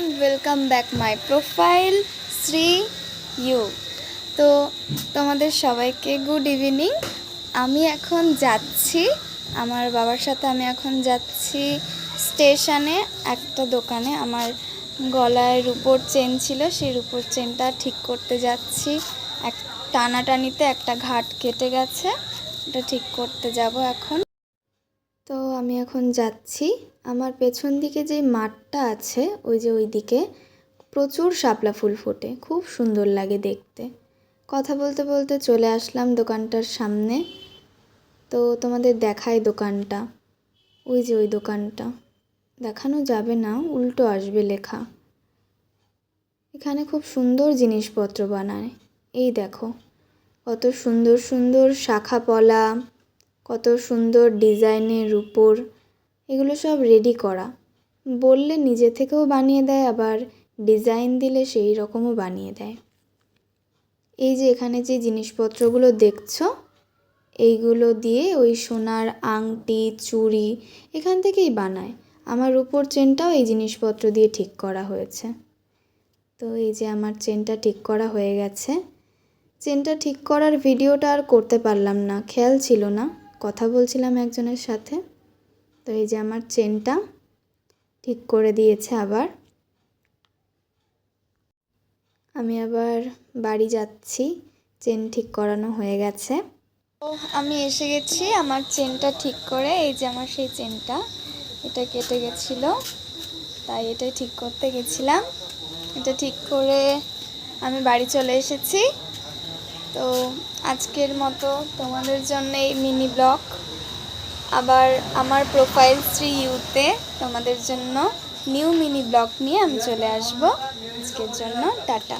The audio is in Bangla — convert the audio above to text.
Everyone, welcome back my profile শ্রী ইউ। তো তোমাদের সবাইকে গুড ইভিনিং। আমি এখন যাচ্ছি আমার বাবার সাথে, আমি এখন যাচ্ছি স্টেশনে একটা দোকানে। আমার গলায় রূপোর চেন ছিল, সেই রূপোর চেনটা ঠিক করতে যাচ্ছি। টানাটানিতে একটা ঘাট কেটে গেছে, এটা ঠিক করতে যাব এখন। তো আমি এখন যাচ্ছি। আমার পেছন দিকে যে মাঠটা আছে, ওই দিকে প্রচুর শাপলা ফুল ফোটে, খুব সুন্দর লাগে দেখতে। কথা বলতে বলতে চলে আসলাম দোকানটার সামনে। তো তোমাদের দেখাই দোকানটা। ওই দোকানটা দেখানো যাবে না, উল্টো আসবে লেখা। এখানে খুব সুন্দর জিনিসপত্র বানায়। এই দেখো কত সুন্দর সুন্দর শাখা পলা, কত সুন্দর ডিজাইনের রূপোর, এগুলো সব রেডি করা। বললে নিজে থেকেও বানিয়ে দেয়, আবার ডিজাইন দিলে সেই রকমও বানিয়ে দেয়। এই যে এখানে যে জিনিসপত্রগুলো দেখছো, এইগুলো দিয়ে ওই সোনার আংটি, চুড়ি এখান থেকেই বানায়। আমার রূপোর চেনটাও এই জিনিসপত্র দিয়ে ঠিক করা হয়েছে। তো এই যে আমার চেনটা ঠিক করা হয়ে গেছে। চেনটা ঠিক করার ভিডিওটা আর করতে পারলাম না, খেয়াল ছিল না, কথা বলছিলাম একজনের সাথে। তো এই যে আমার চেনটা ঠিক করে দিয়েছে। আবার আমি আবার বাড়ি যাচ্ছি, চেন ঠিক করানো হয়ে গেছে। তো আমি এসে গেছি আমার চেনটা ঠিক করে। এই যে আমার সেই চেনটা, এটা কেটে গেছিলো, তাই এটা ঠিক করতে গেছিলাম। এটা ঠিক করে আমি বাড়ি চলে এসেছি। তো আজকের মতো তোমাদের জন্য এই মিনি ব্লগ। আবার আমার প্রোফাইল শ্রী ইউতে তোমাদের জন্য নিউ মিনি ব্লগ নিয়ে আমি চলে আসবো। আজকের জন্য টাটা।